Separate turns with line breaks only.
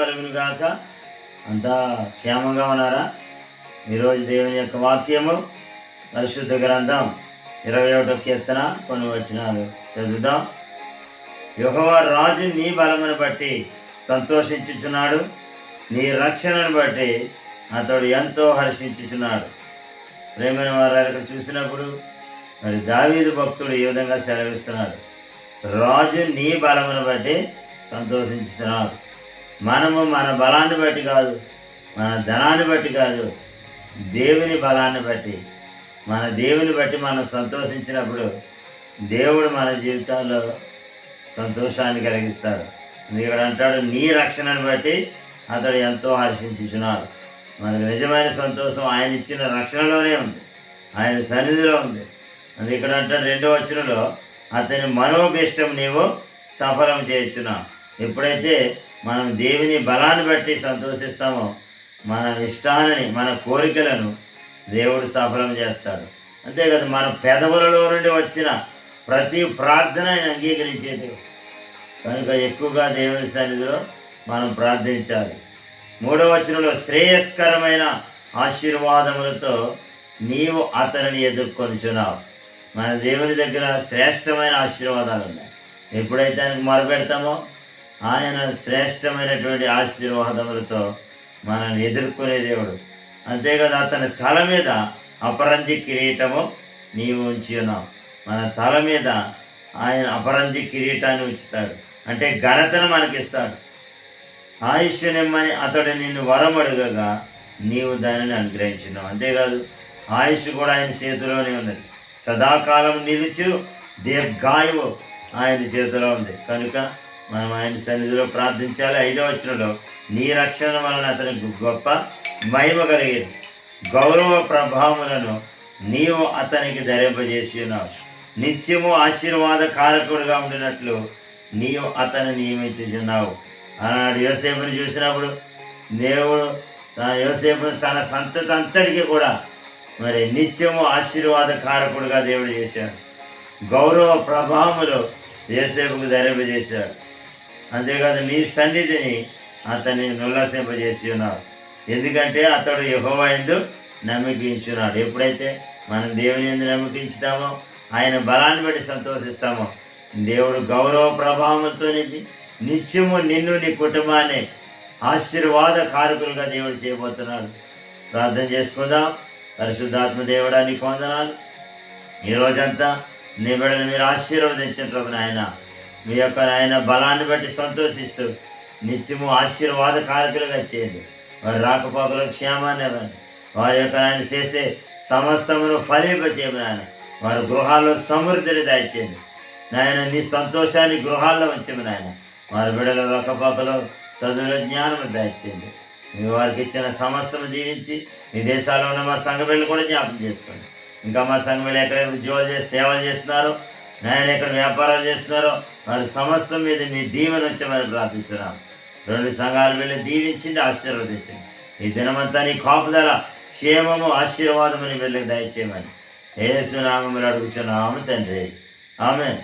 కలుగును గాక. అంతా క్షేమంగా ఉన్నారా? ఈరోజు దేవుని యొక్క వాక్యము పరిశుద్ధ గ్రంథం 21వ కీర్తన కొన్ని వచనాలు చదువుదాం. యెహోవా రాజు నీ బలమును బట్టి సంతోషించుచున్నాడు, నీ రక్షణను బట్టి అతడు ఎంతో హర్షించుచున్నాడు. ప్రేమైన వారు ఇక్కడ చూసినప్పుడు మరి దావీదు భక్తుడు ఈ విధంగా సెలవిస్తున్నాడు, రాజు నీ బలమును బట్టి సంతోషించుచున్నాడు. మనము మన బలాన్ని బట్టి కాదు, మన ధనాన్ని బట్టి కాదు, దేవుని బలాన్ని బట్టి, మన దేవుని బట్టి మనం సంతోషించినప్పుడు దేవుడు మన జీవితాల్లో సంతోషాన్ని కలిగిస్తాడు. ఇక్కడ అంటాడు, నీ రక్షణను బట్టి అతడు ఎంతో హర్షించుచున్నాడు. మనకు నిజమైన సంతోషం ఆయన ఇచ్చిన రక్షణలోనే ఉంది, ఆయన సన్నిధిలో ఉంది. అది ఇక్కడ అంటాడు 2వ వచనంలో, అతని మనోభీష్టం నీవు సఫలం చేయుచున్నావు. ఎప్పుడైతే మనం దేవుని బలాన్ని బట్టి సంతోషిస్తామో మన ఇష్టాలని, మన కోరికలను దేవుడు సఫలం చేస్తాడు. అంతేకాదు, మన పెదవులలో నుండి వచ్చిన ప్రతి ప్రార్థన ఆయన అంగీకరించే దేవుడు కనుక ఎక్కువగా దేవుని సన్నిధిలో మనం ప్రార్థించాలి. 3వ వచనంలో, శ్రేయస్కరమైన ఆశీర్వాదములతో నీవు అతనిని ఎదుర్కొనిచున్నావు. మన దేవుని దగ్గర శ్రేష్టమైన ఆశీర్వాదాలు ఉన్నాయి. ఎప్పుడైతే ఆయనకు మొరపెడతామో ఆయన శ్రేష్టమైనటువంటి ఆశీర్వాదములతో మనల్ని ఎదుర్కొనే దేవుడు. అంతేకాదు, అతని తల మీద అపరంజి కిరీటము నీవు ఉంచి ఉన్నావు. మన తల మీద ఆయన అపరంజి కిరీటాన్ని ఉంచుతాడు, అంటే ఘనతను మనకిస్తాడు. ఆయుష్నిమ్మని అతడు నిన్ను వరమడుగగా నీవు దానిని అనుగ్రహించున్నావు. అంతేకాదు, ఆయుష్ కూడా ఆయన చేతిలోనే ఉన్నది. సదాకాలం నిలుచు దీర్ఘాయువు ఆయన చేతిలో ఉంది. కనుక మనం ఆయన సన్నిధిలో ప్రార్థించాలి. 5వ వచనంలో, నీ రక్షణ వలన అతనికి గొప్ప మహిమ కలిగేది, గౌరవ ప్రభావములను నీవు అతనికి ధరింపజేసి ఉన్నావు. నిత్యము ఆశీర్వాద కారకుడిగా ఉండినట్లు నీవు అతన్ని నియమించుచున్నావు. ఆనాడు యోసేపుని చూసినప్పుడు దేవుడు యోసేపుని తన సంతతి అంతటికి కూడా మరి నిత్యము ఆశీర్వాద కారకుడిగా దేవుడు చేశాడు. గౌరవ ప్రభావములు యోసేపుకు ధరింపజేశాడు. అంతేకాదు, నీ సన్నిధిని అతన్ని నుల్లసింపజేసి ఉన్నావు. ఎందుకంటే అతడు యెహోవా యందు నమ్మకించున్నాడు. ఎప్పుడైతే మనం దేవుని యందు నమ్మకించుతామో, ఆయన బలాన్ని బట్టి సంతోషిస్తామో, దేవుడు గౌరవ ప్రభావంతో నిత్యము నిన్ను నీ కుటుంబాన్ని ఆశీర్వాద కారకులుగా దేవుడు చేయబోతున్నాడు. ప్రార్థన చేసుకుందాం. పరిశుద్ధాత్మ దేవుడా, నీకు వందనాలు. ఈరోజంతా నీ బిడ్డను మీరు ఆశీర్వదించిన నాయన, మీ యొక్క ఆయన బలాన్ని బట్టి సంతోషిస్తూ నిత్యము ఆశీర్వాద కారకులుగా చేయండి. వారి రాకపోకల క్షేమాన్ని ఇవ్వండి. వారి యొక్క ఆయన చేసే సమస్తమును ఫలింపచేయమని నాయన, వారి గృహాల్లో సమృద్ధిని దయచేయండి నాయన. నీ సంతోషాన్ని గృహాల్లో ఉంచమని నాయన. వారి బిడ్డల రాకపోకలో చదువుల జ్ఞానం దయచేయండి. మీ వారికి ఇచ్చిన సమస్తము దీవించి మీ దేశాల్లో ఉన్న మా సంఘ బిడ్డలు కూడా జ్ఞాపకం చేసుకోండి. ఇంకా మా సంఘ బిడ్డలు ఎక్కడెక్కడ ఉద్యోగాలు చేసి సేవలు చేస్తున్నారో, నాయన ఎక్కడ వ్యాపారాలు చేస్తున్నారో వారి సమస్తం మీద మీ దీవెన వచ్చామని ప్రార్థిస్తున్నాం. 2 సంఘాలు వెళ్ళి దీవించింది, ఆశీర్వదించండి. ఈ దినమంతా నీ కాపుదల, క్షేమము, ఆశీర్వాదమని వెళ్ళి దయచేయమని యేసు నామములో అడుగుచున్నాము తండ్రి. ఆమేన్.